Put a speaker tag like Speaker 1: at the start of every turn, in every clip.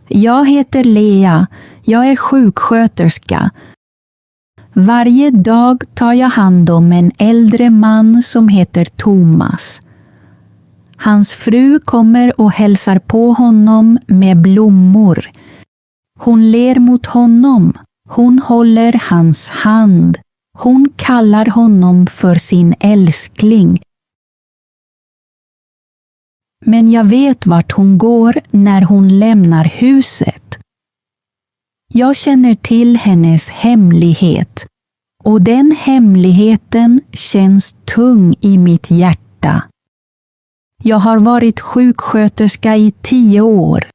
Speaker 1: Jag heter Lea. Jag är sjuksköterska. Varje dag tar jag hand om en äldre man som heter Thomas. Hans fru kommer och hälsar på honom med blommor. Hon ler mot honom. Hon håller hans hand. Hon kallar honom för sin älskling. Men jag vet vart hon går när hon lämnar huset. Jag känner till hennes hemlighet, och den hemligheten känns tung i mitt hjärta. Jag har varit sjuksköterska i 10 år.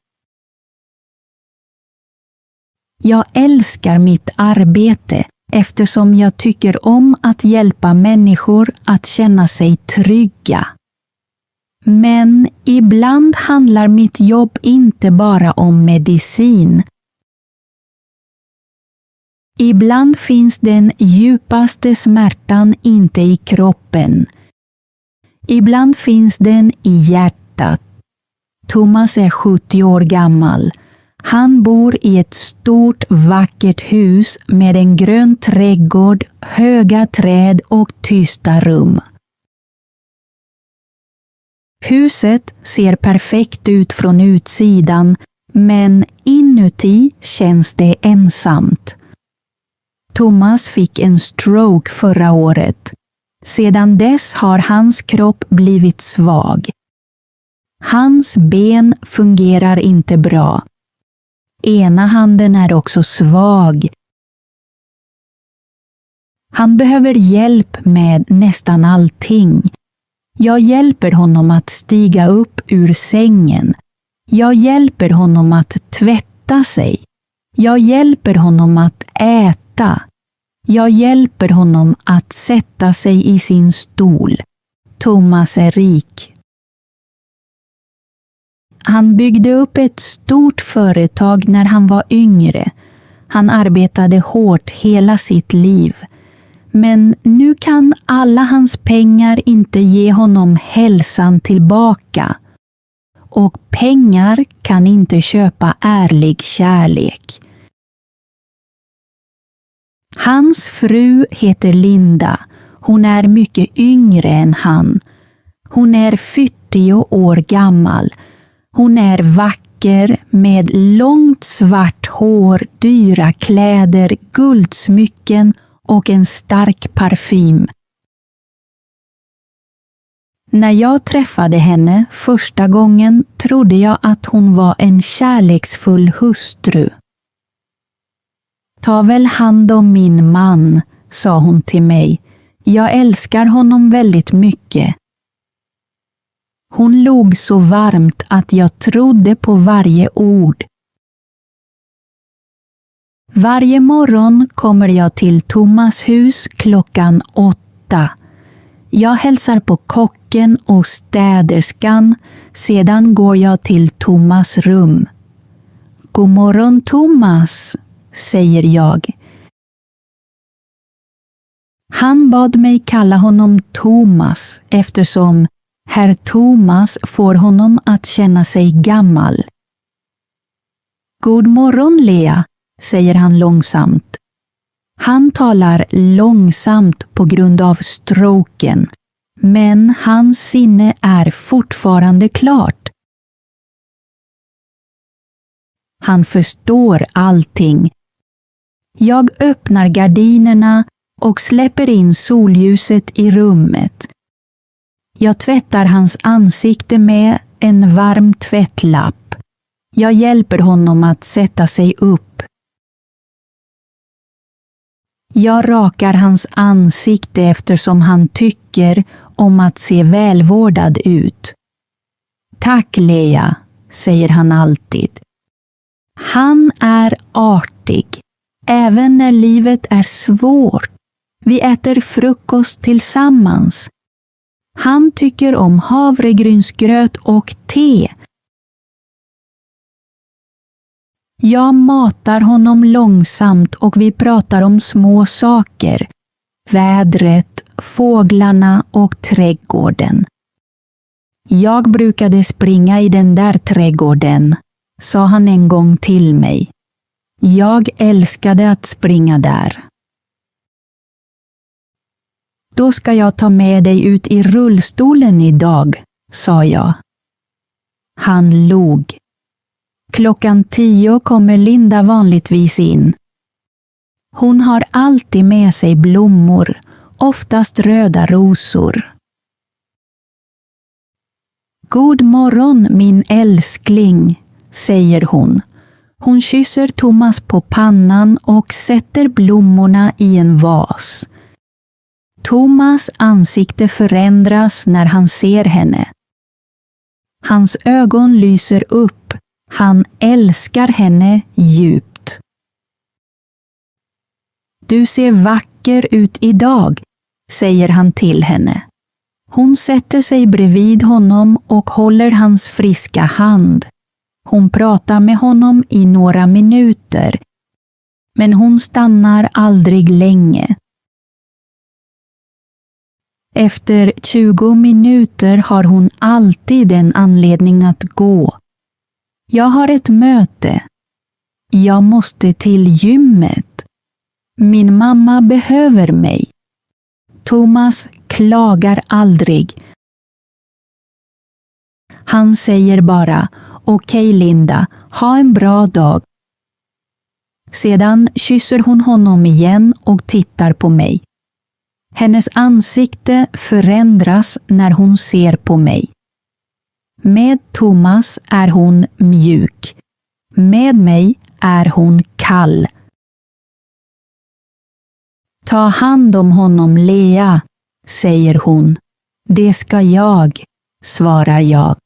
Speaker 1: Jag älskar mitt arbete eftersom jag tycker om att hjälpa människor att känna sig trygga. Men ibland handlar mitt jobb inte bara om medicin. Ibland finns den djupaste smärtan inte i kroppen. Ibland finns den i hjärtat. Thomas är 70 år gammal. Han bor i ett stort vackert hus med en grön trädgård, höga träd och tysta rum. Huset ser perfekt ut från utsidan, men inuti känns det ensamt. Thomas fick en stroke förra året. Sedan dess har hans kropp blivit svag. Hans ben fungerar inte bra. Ena handen är också svag. Han behöver hjälp med nästan allting. Jag hjälper honom att stiga upp ur sängen. Jag hjälper honom att tvätta sig. Jag hjälper honom att äta. Jag hjälper honom att sätta sig i sin stol. Thomas är rik. Han byggde upp ett stort företag när han var yngre. Han arbetade hårt hela sitt liv. Men nu kan alla hans pengar inte ge honom hälsan tillbaka. Och pengar kan inte köpa ärlig kärlek. Hans fru heter Linda. Hon är mycket yngre än han. Hon är 40 år gammal. Hon är vacker med långt svart hår, dyra kläder, guldsmycken och en stark parfym. När jag träffade henne första gången trodde jag att hon var en kärleksfull hustru. Ta väl hand om min man, sa hon till mig. Jag älskar honom väldigt mycket. Hon log så varmt att jag trodde på varje ord. Varje morgon kommer jag till Thomas hus klockan 8. Jag hälsar på kocken och städerskan, sedan går jag till Thomas rum. God morgon Thomas, säger jag. Han bad mig kalla honom Thomas eftersom herr Thomas får honom att känna sig gammal. God morgon Lea, säger han långsamt. Han talar långsamt på grund av stroken, men hans sinne är fortfarande klart. Han förstår allting. Jag öppnar gardinerna och släpper in solljuset i rummet. Jag tvättar hans ansikte med en varm tvättlapp. Jag hjälper honom att sätta sig upp. Jag rakar hans ansikte eftersom han tycker om att se välvårdad ut. Tack Lea, säger han alltid. Han är artig, även när livet är svårt. Vi äter frukost tillsammans. Han tycker om havregrynsgröt och te. Jag matar honom långsamt och vi pratar om små saker. Vädret, fåglarna och trädgården. Jag brukade springa i den där trädgården. sa han en gång till mig. Jag älskade att springa där. Då ska jag ta med dig ut i rullstolen idag, sa jag. Han log. 10:00 kommer Linda vanligtvis in. Hon har alltid med sig blommor, oftast röda rosor. God morgon, min älskling, säger hon. Hon kysser Thomas på pannan och sätter blommorna i en vas. Thomas ansikte förändras när han ser henne. Hans ögon lyser upp. Han älskar henne djupt. Du ser vacker ut idag, säger han till henne. Hon sätter sig bredvid honom och håller hans friska hand. Hon pratar med honom i några minuter, men hon stannar aldrig länge. Efter 20 minuter har hon alltid en anledning att gå. Jag har ett möte. Jag måste till gymmet. Min mamma behöver mig. Thomas klagar aldrig. Han säger bara, okej Linda, ha en bra dag. Sedan kysser hon honom igen och tittar på mig. Hennes ansikte förändras när hon ser på mig. Med Thomas är hon mjuk. Med mig är hon kall. Ta hand om honom, Lea, säger hon. Det ska jag, svarar jag.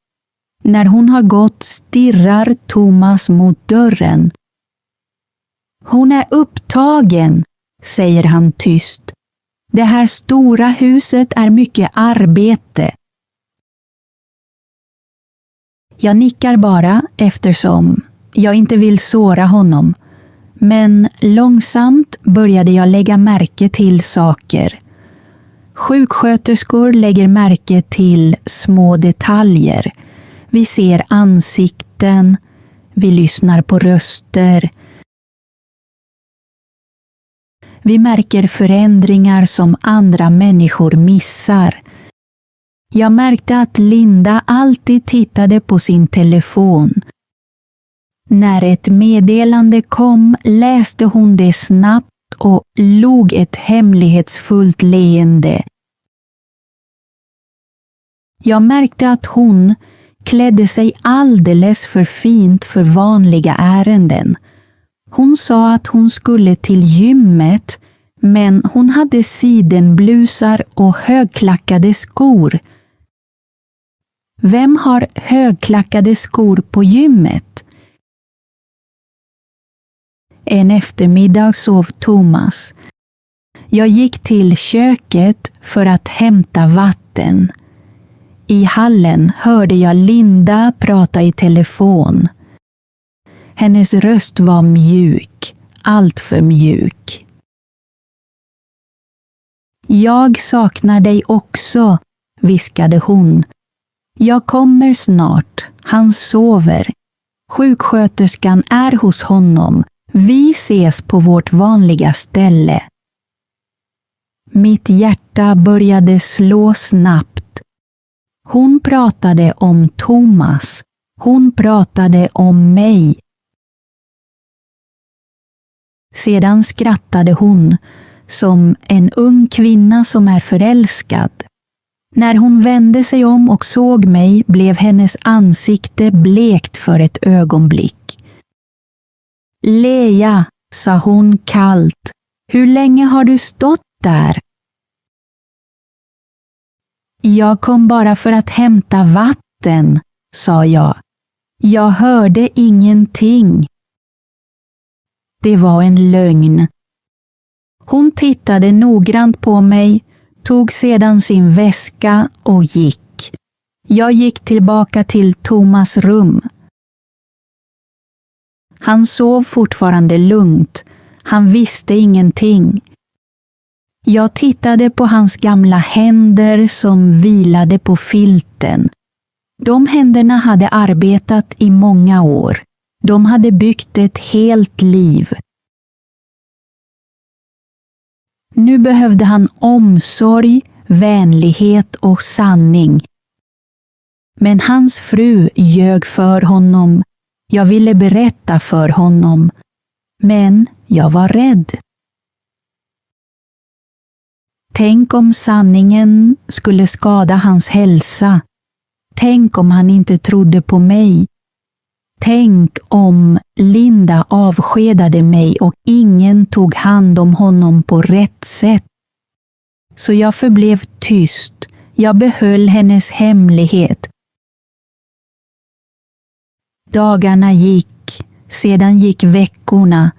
Speaker 1: När hon har gått stirrar Thomas mot dörren. Hon är upptagen, säger han tyst. Det här stora huset är mycket arbete. Jag nickar bara eftersom jag inte vill såra honom. Men långsamt började jag lägga märke till saker. Sjuksköterskor lägger märke till små detaljer. Vi ser ansikten, vi lyssnar på röster. Vi märker förändringar som andra människor missar. Jag märkte att Linda alltid tittade på sin telefon. När ett meddelande kom läste hon det snabbt och log ett hemlighetsfullt leende. Jag märkte att hon klädde sig alldeles för fint för vanliga ärenden. Hon sa att hon skulle till gymmet, men hon hade sidenblusar och högklackade skor. Vem har högklackade skor på gymmet? En eftermiddag sov Thomas. Jag gick till köket för att hämta vatten. I hallen hörde jag Linda prata i telefon. Hennes röst var mjuk, allt för mjuk. Jag saknar dig också, viskade hon. Jag kommer snart, han sover. Sjuksköterskan är hos honom. Vi ses på vårt vanliga ställe. Mitt hjärta började slå snabbt. Hon pratade om Thomas. Hon pratade om mig. Sedan skrattade hon, som en ung kvinna som är förälskad. När hon vände sig om och såg mig blev hennes ansikte blekt för ett ögonblick. Lea, sa hon kallt, hur länge har du stått där? Jag kom bara för att hämta vatten, sa jag. Jag hörde ingenting. Det var en lögn. Hon tittade noggrant på mig, tog sedan sin väska och gick. Jag gick tillbaka till Thomas rum. Han sov fortfarande lugnt. Han visste ingenting. Jag tittade på hans gamla händer som vilade på filten. De händerna hade arbetat i många år. De hade byggt ett helt liv. Nu behövde han omsorg, vänlighet och sanning. Men hans fru ljög för honom. Jag ville berätta för honom, men jag var rädd. Tänk om sanningen skulle skada hans hälsa. Tänk om han inte trodde på mig. Tänk om Linda avskedade mig och ingen tog hand om honom på rätt sätt. Så jag förblev tyst. Jag behöll hennes hemlighet. Dagarna gick, sedan gick veckorna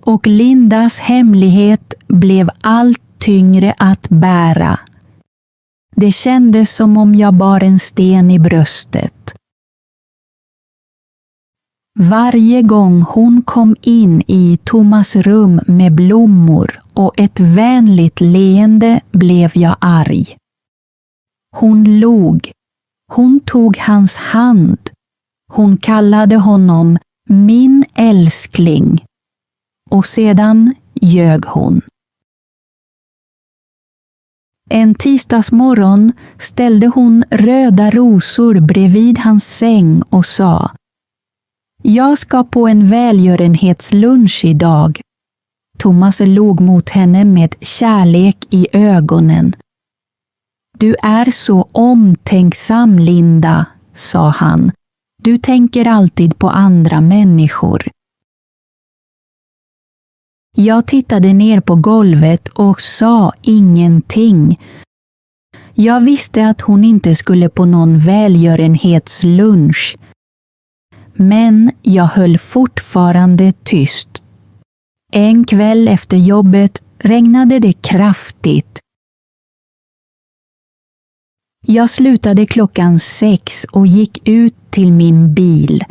Speaker 1: och Lindas hemlighet blev allt tyngre att bära. Det kändes som om jag bar en sten i bröstet. Varje gång hon kom in i Thomas rum med blommor och ett vänligt leende blev jag arg. Hon log. Hon tog hans hand. Hon kallade honom min älskling. Och sedan ljög hon. En tisdagsmorgon ställde hon röda rosor bredvid hans säng och sa: Jag ska på en välgörenhetslunch idag. Thomas log mot henne med kärlek i ögonen. Du är så omtänksam, Linda, sa han. Du tänker alltid på andra människor. Jag tittade ner på golvet och sa ingenting. Jag visste att hon inte skulle på någon välgörenhetslunch. Men jag höll fortfarande tyst. En kväll efter jobbet regnade det kraftigt. Jag slutade 6:00 och gick ut till min bil.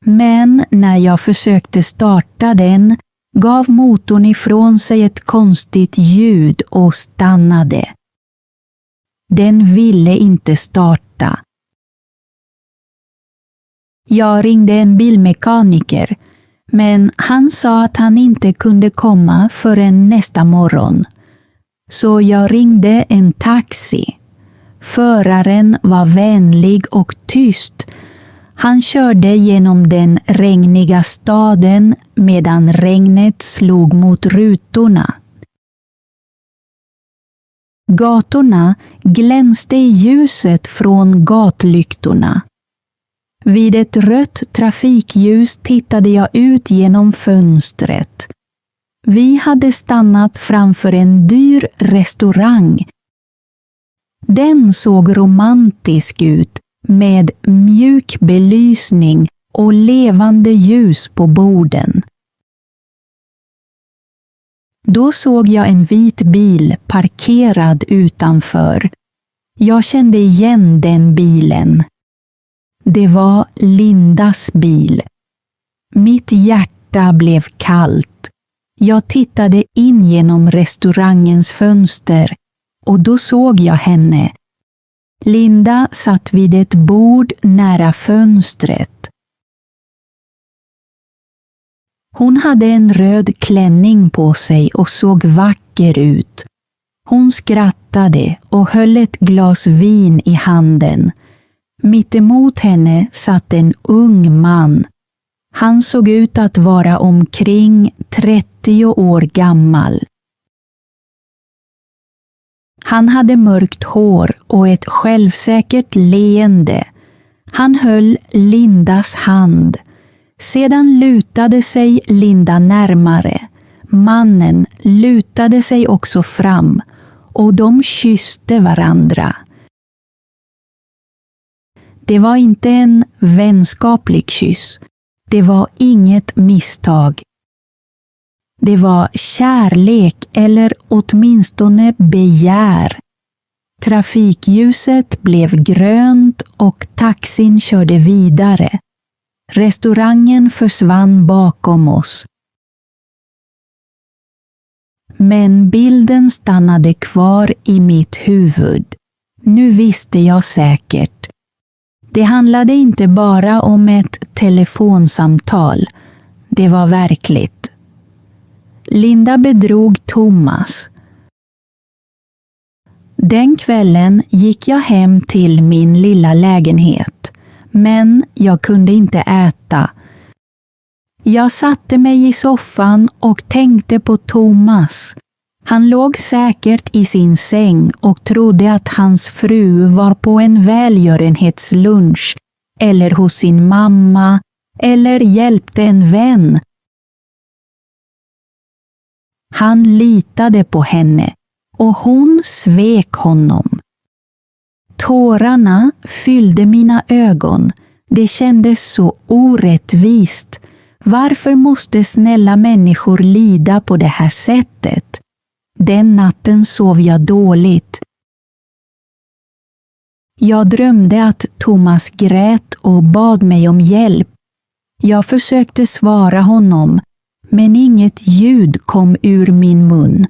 Speaker 1: Men när jag försökte starta den gav motorn ifrån sig ett konstigt ljud och stannade. Den ville inte starta. Jag ringde en bilmekaniker, men han sa att han inte kunde komma förrän nästa morgon. Så jag ringde en taxi. Föraren var vänlig och tyst. Han körde genom den regniga staden medan regnet slog mot rutorna. Gatorna glänste i ljuset från gatlyktorna. Vid ett rött trafikljus tittade jag ut genom fönstret. Vi hade stannat framför en dyr restaurang. Den såg romantisk ut med mjuk belysning och levande ljus på borden. Då såg jag en vit bil parkerad utanför. Jag kände igen den bilen. Det var Lindas bil. Mitt hjärta blev kallt. Jag tittade in genom restaurangens fönster och då såg jag henne. Linda satt vid ett bord nära fönstret. Hon hade en röd klänning på sig och såg vacker ut. Hon skrattade och höll ett glas vin i handen. Mittemot henne satt en ung man. Han såg ut att vara omkring 30 år gammal. Han hade mörkt hår och ett självsäkert leende. Han höll Lindas hand. Sedan lutade sig Linda närmare. Mannen lutade sig också fram och de kysste varandra. Det var inte en vänskaplig kyss. Det var inget misstag. Det var kärlek eller åtminstone begär. Trafikljuset blev grönt och taxin körde vidare. Restaurangen försvann bakom oss. Men bilden stannade kvar i mitt huvud. Nu visste jag säkert. Det handlade inte bara om ett telefonsamtal. Det var verkligt. Linda bedrog Thomas. Den kvällen gick jag hem till min lilla lägenhet, men jag kunde inte äta. Jag satte mig i soffan och tänkte på Thomas. Han låg säkert i sin säng och trodde att hans fru var på en välgörenhetslunch eller hos sin mamma eller hjälpte en vän. Han litade på henne och hon svek honom. Tårarna fyllde mina ögon. Det kändes så orättvist. Varför måste snälla människor lida på det här sättet? Den natten sov jag dåligt. Jag drömde att Thomas grät och bad mig om hjälp. Jag försökte svara honom, men inget ljud kom ur min mun.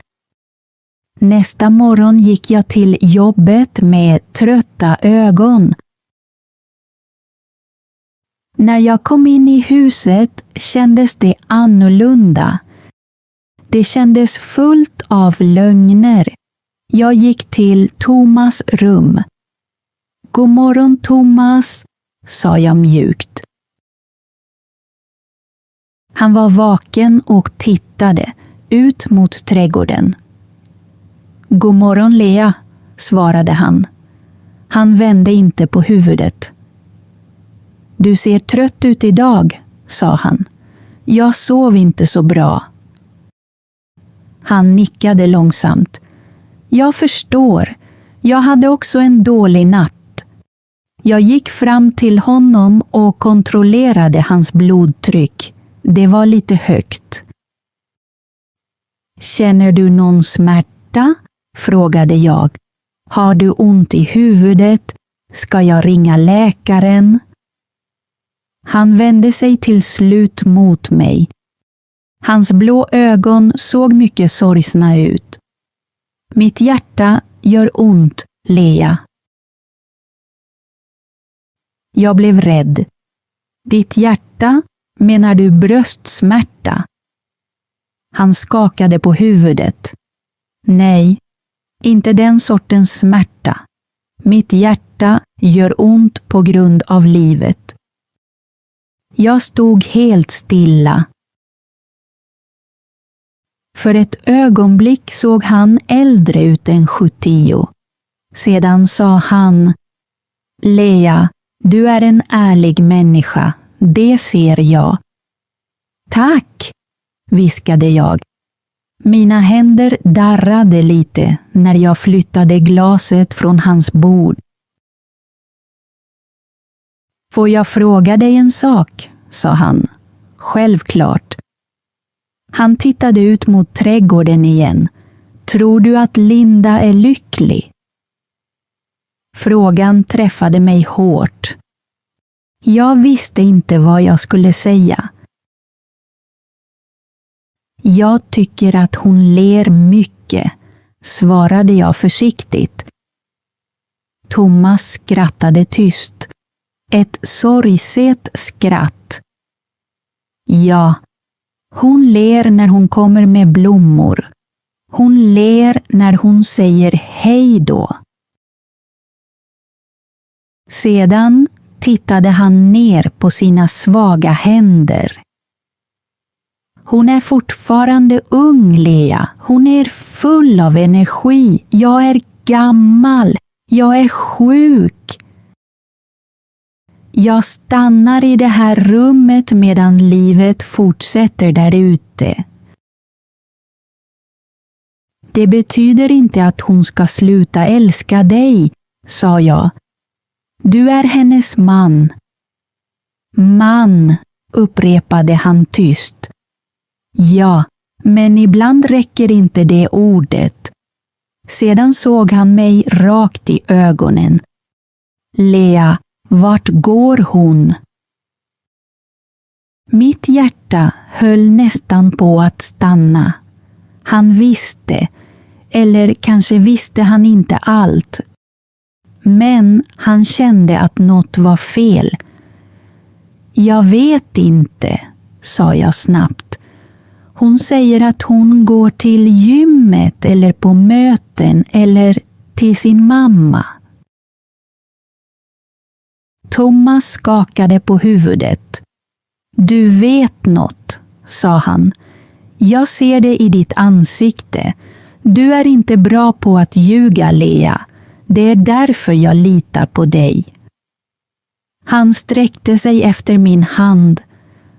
Speaker 1: Nästa morgon gick jag till jobbet med trötta ögon. När jag kom in i huset kändes det annorlunda. Det kändes fullt av lögner. Jag gick till Thomas rum. God morgon Thomas, sa jag mjukt. Han var vaken och tittade ut mot trädgården. God morgon Lea, svarade han. Han vände inte på huvudet. Du ser trött ut idag, sa han. Jag sov inte så bra. Han nickade långsamt. Jag förstår. Jag hade också en dålig natt. Jag gick fram till honom och kontrollerade hans blodtryck. Det var lite högt. Känner du någon smärta? Frågade jag. Har du ont i huvudet? Ska jag ringa läkaren? Han vände sig till slut mot mig. Hans blå ögon såg mycket sorgsna ut. Mitt hjärta gör ont, Lea. Jag blev rädd. Ditt hjärta, menar du bröstsmärta? Han skakade på huvudet. Nej, inte den sortens smärta. Mitt hjärta gör ont på grund av livet. Jag stod helt stilla. För ett ögonblick såg han äldre ut än 70. Sedan sa han, Lea, du är en ärlig människa, det ser jag. Tack, viskade jag. Mina händer darrade lite när jag flyttade glaset från hans bord. Får jag fråga dig en sak, sa han. Självklart. Han tittade ut mot trädgården igen. Tror du att Linda är lycklig? Frågan träffade mig hårt. Jag visste inte vad jag skulle säga. Jag tycker att hon ler mycket, svarade jag försiktigt. Thomas skrattade tyst. Ett sorgset skratt. Ja, hon ler när hon kommer med blommor. Hon ler när hon säger hej då. Sedan tittade han ner på sina svaga händer. Hon är fortfarande ung, Lea. Hon är full av energi. Jag är gammal. Jag är sjuk. Jag stannar i det här rummet medan livet fortsätter där ute. Det betyder inte att hon ska sluta älska dig, sa jag. Du är hennes man. Man, upprepade han tyst. Ja, men ibland räcker inte det ordet. Sedan såg han mig rakt i ögonen. Lea, vart går hon? Mitt hjärta höll nästan på att stanna. Han visste, eller kanske visste han inte allt. Men han kände att något var fel. Jag vet inte, sa jag snabbt. Hon säger att hon går till gymmet eller på möten eller till sin mamma. Thomas skakade på huvudet. Du vet något, sa han. Jag ser det i ditt ansikte. Du är inte bra på att ljuga, Lea. Det är därför jag litar på dig. Han sträckte sig efter min hand.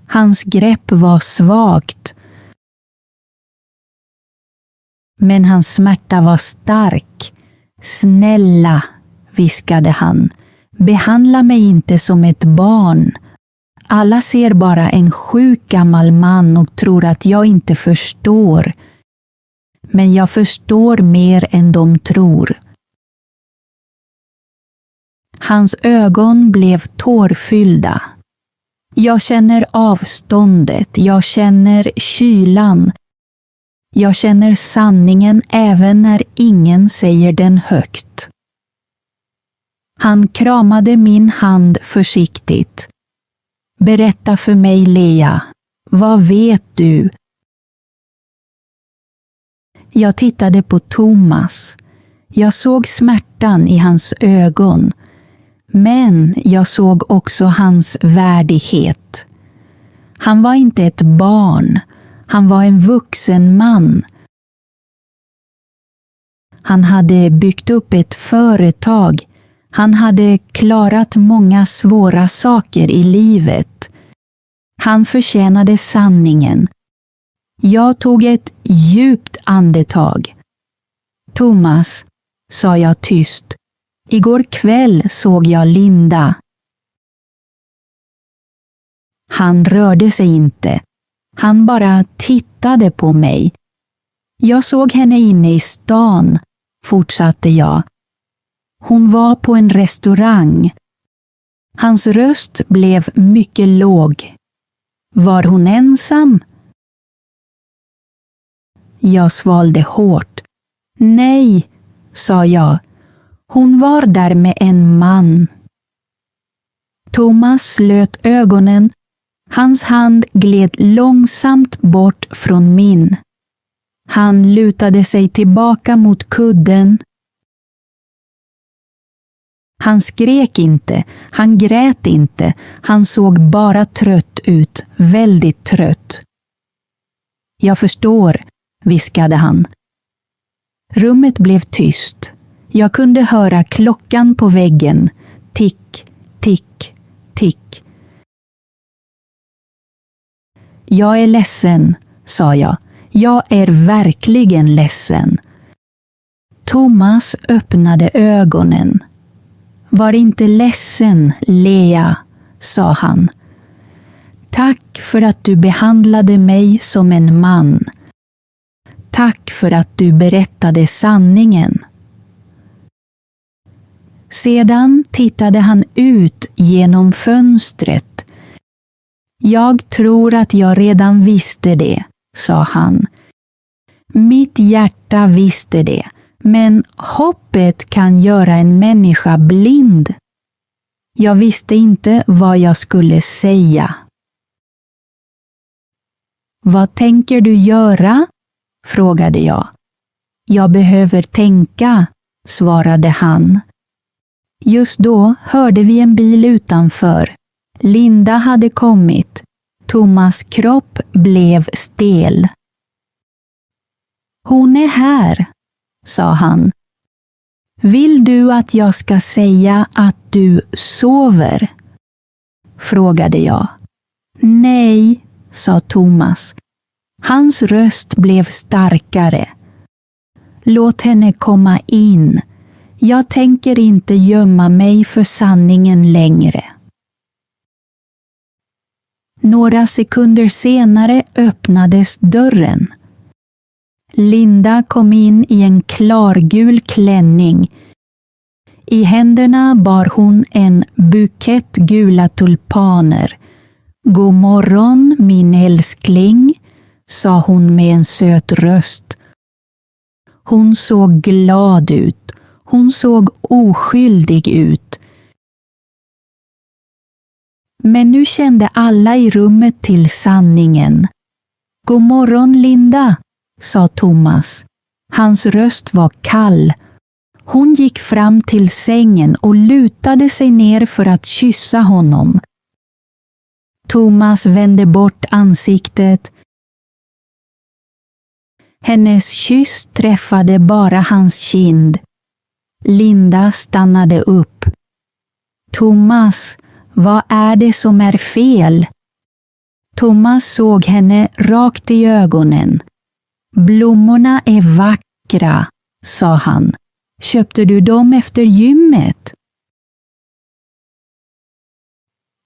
Speaker 1: Hans grepp var svagt. Men hans smärta var stark. Snälla, viskade han. Behandla mig inte som ett barn. Alla ser bara en sjuk gammal man och tror att jag inte förstår. Men jag förstår mer än de tror. Hans ögon blev tårfyllda. Jag känner avståndet, jag känner kylan. Jag känner sanningen även när ingen säger den högt. Han kramade min hand försiktigt. Berätta för mig, Lea. Vad vet du? Jag tittade på Thomas. Jag såg smärtan i hans ögon. Men jag såg också hans värdighet. Han var inte ett barn. Han var en vuxen man. Han hade byggt upp ett företag. Han hade klarat många svåra saker i livet. Han förtjänade sanningen. Jag tog ett djupt andetag. Thomas, sa jag tyst. Igår kväll såg jag Linda. Han rörde sig inte. Han bara tittade på mig. Jag såg henne inne i stan, fortsatte jag. Hon var på en restaurang. Hans röst blev mycket låg. Var hon ensam? Jag svalde hårt. Nej, sa jag. Hon var där med en man. Thomas slöt ögonen. Hans hand gled långsamt bort från min. Han lutade sig tillbaka mot kudden. Han skrek inte, han grät inte, han såg bara trött ut, väldigt trött. Jag förstår, viskade han. Rummet blev tyst. Jag kunde höra klockan på väggen. Tick, tick, tick. Jag är ledsen, sa jag. Jag är verkligen ledsen. Thomas öppnade ögonen. Var inte ledsen, Lea, sa han. Tack för att du behandlade mig som en man. Tack för att du berättade sanningen. Sedan tittade han ut genom fönstret. Jag tror att jag redan visste det, sa han. Mitt hjärta visste det, men hoppet kan göra en människa blind. Jag visste inte vad jag skulle säga. Vad tänker du göra? Frågade jag. Jag behöver tänka, svarade han. Just då hörde vi en bil utanför. Linda hade kommit. Thomas' kropp blev stel. Hon är här, sa han. Vill du att jag ska säga att du sover? Frågade jag. Nej, sa Thomas. Hans röst blev starkare. Låt henne komma in. Jag tänker inte gömma mig för sanningen längre. Några sekunder senare öppnades dörren. Linda kom in i en klargul klänning. I händerna bar hon en bukett gula tulpaner. God morgon, min älskling, sa hon med en söt röst. Hon såg glad ut. Hon såg oskyldig ut. Men nu kände alla i rummet till sanningen. God morgon, Linda, sa Thomas. Hans röst var kall. Hon gick fram till sängen och lutade sig ner för att kyssa honom. Thomas vände bort ansiktet. Hennes kyss träffade bara hans kind. Linda stannade upp. Thomas, vad är det som är fel? Thomas såg henne rakt i ögonen. Blommorna är vackra, sa han. Köpte du dem efter gymmet?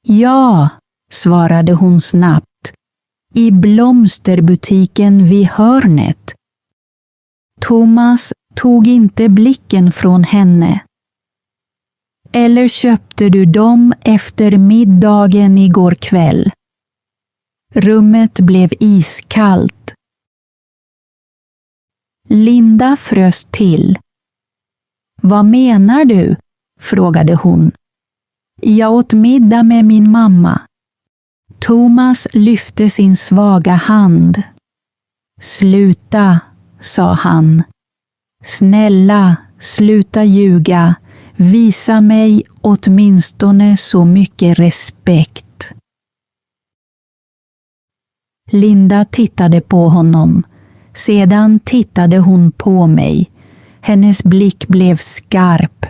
Speaker 1: Ja, svarade hon snabbt. I blomsterbutiken vid hörnet. Thomas tog inte blicken från henne. Eller köpte du dem efter middagen igår kväll? Rummet blev iskallt. Linda frös till. Vad menar du? Frågade hon. Jag åt middag med min mamma. Thomas lyfte sin svaga hand. Sluta, sa han. Snälla, sluta ljuga. Visa mig åtminstone så mycket respekt. Linda tittade på honom. Sedan tittade hon på mig. Hennes blick blev skarp.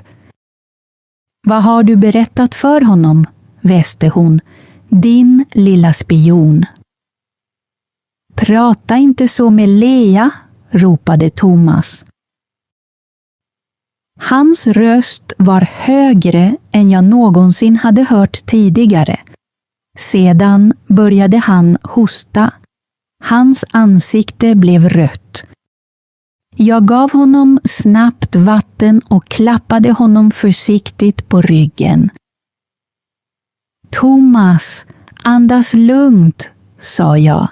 Speaker 1: Vad har du berättat för honom? Väste hon. Din lilla spion. Prata inte så med Lea, ropade Thomas. Hans röst var högre än jag någonsin hade hört tidigare. Sedan började han hosta. Hans ansikte blev rött. Jag gav honom snabbt vatten och klappade honom försiktigt på ryggen. Thomas, andas lugnt, sa jag.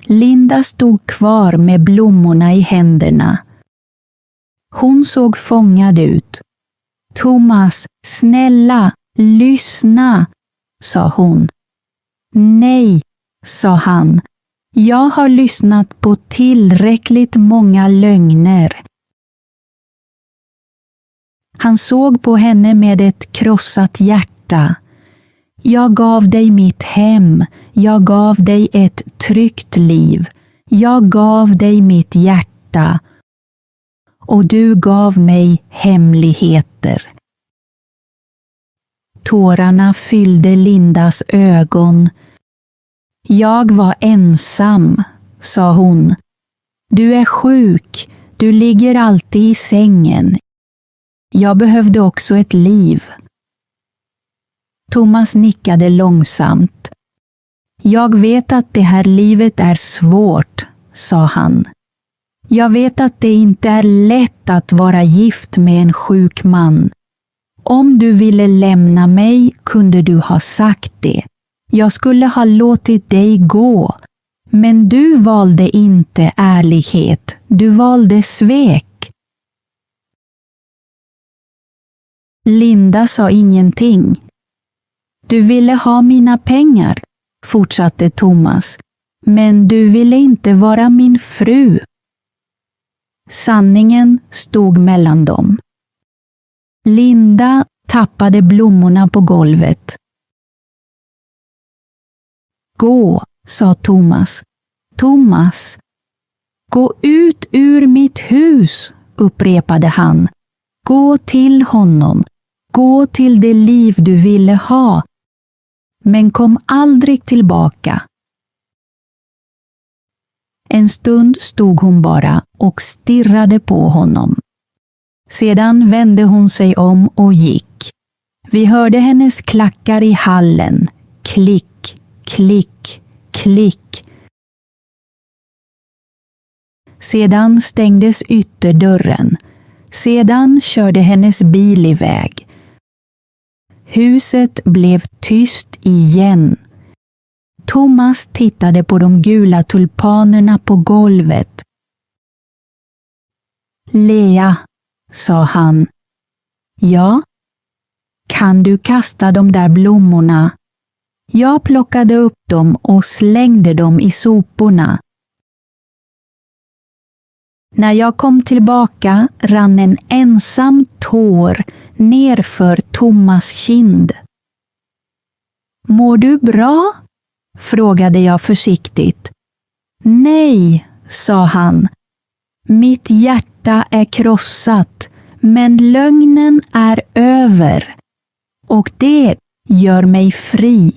Speaker 1: Linda stod kvar med blommorna i händerna. Hon såg fångad ut. Thomas, snälla, lyssna, sa hon. Nej, sa han. Jag har lyssnat på tillräckligt många lögner. Han såg på henne med ett krossat hjärta. Jag gav dig mitt hem. Jag gav dig ett tryggt liv. Jag gav dig mitt hjärta. Och du gav mig hemligheter. Tårarna fyllde Lindas ögon. Jag var ensam, sa hon. Du är sjuk. Du ligger alltid i sängen. Jag behövde också ett liv. Thomas nickade långsamt. Jag vet att det här livet är svårt, sa han. Jag vet att det inte är lätt att vara gift med en sjuk man. Om du ville lämna mig kunde du ha sagt det. Jag skulle ha låtit dig gå. Men du valde inte ärlighet. Du valde svek. Linda sa ingenting. Du ville ha mina pengar, fortsatte Thomas. Men du ville inte vara min fru. Sanningen stod mellan dem. Linda tappade blommorna på golvet. Gå, sa Thomas. Thomas, gå ut ur mitt hus, upprepade han. Gå till honom. Gå till det liv du ville ha. Men kom aldrig tillbaka. En stund stod hon bara och stirrade på honom. Sedan vände hon sig om och gick. Vi hörde hennes klackar i hallen. Klick, klick, klick. Sedan stängdes ytterdörren. Sedan körde hennes bil iväg. Huset blev tyst igen. Thomas tittade på de gula tulpanerna på golvet. Lea, sa han. Ja? Kan du kasta de där blommorna? Jag plockade upp dem och slängde dem i soporna. När jag kom tillbaka rann en ensam tår nerför Thomas kind. Mår du bra? Frågade jag försiktigt. Nej, sa han. Mitt hjärta är krossat, men lögnen är över. Och det gör mig fri.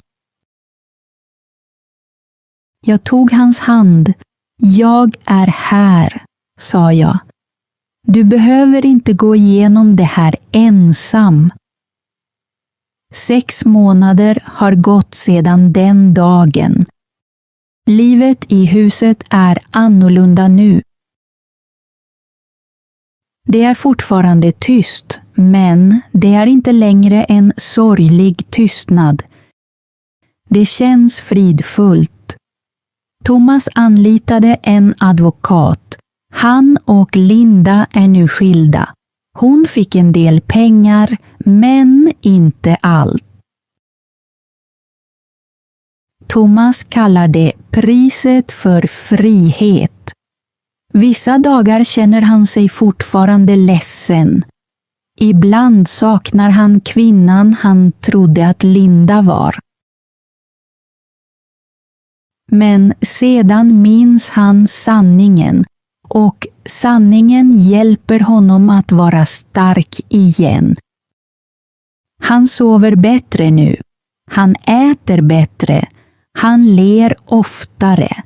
Speaker 1: Jag tog hans hand. Jag är här, sa jag. Du behöver inte gå igenom det här ensam. 6 månader har gått sedan den dagen. Livet i huset är annorlunda nu. Det är fortfarande tyst, men det är inte längre en sorglig tystnad. Det känns fridfullt. Thomas anlitade en advokat. Han och Linda är nu skilda. Hon fick en del pengar, men inte allt. Thomas kallar det priset för frihet. Vissa dagar känner han sig fortfarande ledsen. Ibland saknar han kvinnan han trodde att Linda var. Men sedan minns han sanningen, och sanningen hjälper honom att vara stark igen. Han sover bättre nu. Han äter bättre. Han ler oftare.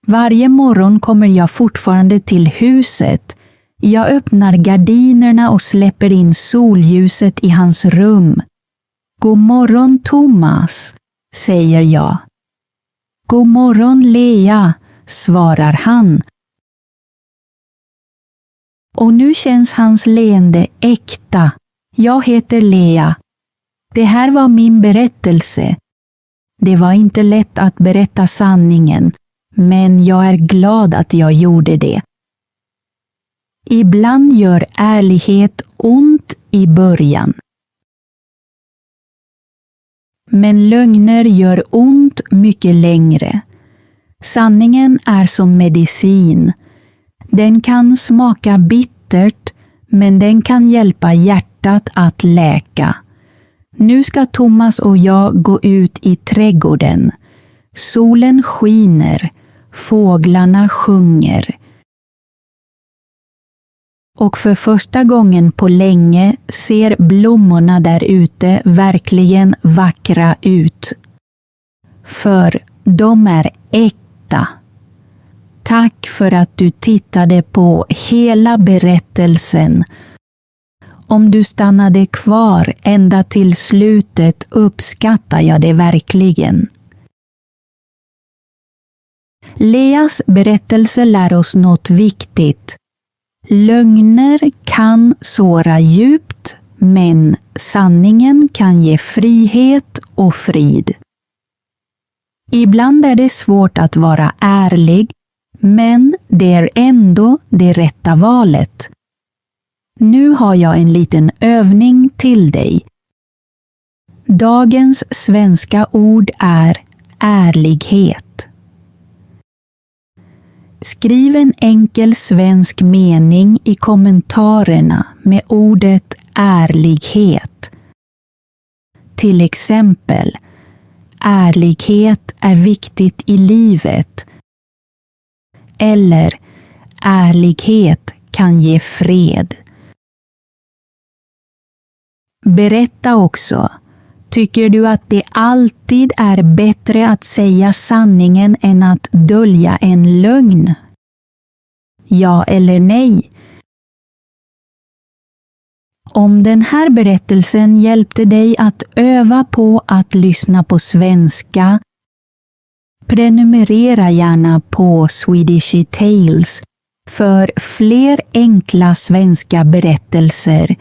Speaker 1: Varje morgon kommer jag fortfarande till huset. Jag öppnar gardinerna och släpper in solljuset i hans rum. God morgon, Thomas, säger jag. God morgon, Lea, svarar han. Och nu känns hans leende äkta. Jag heter Lea. Det här var min berättelse. Det var inte lätt att berätta sanningen, men jag är glad att jag gjorde det. Ibland gör ärlighet ont i början. Men lögner gör ont mycket längre. Sanningen är som medicin. Den kan smaka bittert, men den kan hjälpa hjärtat att läka. Nu ska Thomas och jag gå ut i trädgården. Solen skiner, fåglarna sjunger. Och för första gången på länge ser blommorna där ute verkligen vackra ut. För de är äkta. Tack för att du tittade på hela berättelsen. Om du stannade kvar ända till slutet uppskattar jag det verkligen. Leas berättelse lär oss något viktigt. Lögner kan såra djupt, men sanningen kan ge frihet och frid. Ibland är det svårt att vara ärlig, men det är ändå det rätta valet. Nu har jag en liten övning till dig. Dagens svenska ord är ärlighet. Skriv en enkel svensk mening i kommentarerna med ordet ärlighet. Till exempel, ärlighet är viktigt i livet. Eller, ärlighet kan ge fred. Berätta också. Tycker du att det alltid är bättre att säga sanningen än att dölja en lögn? Ja eller nej? Om den här berättelsen hjälpte dig att öva på att lyssna på svenska, prenumerera gärna på Swedishy Tales för fler enkla svenska berättelser.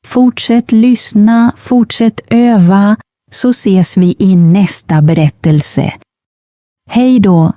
Speaker 1: Fortsätt lyssna, fortsätt öva, så ses vi i nästa berättelse. Hej då!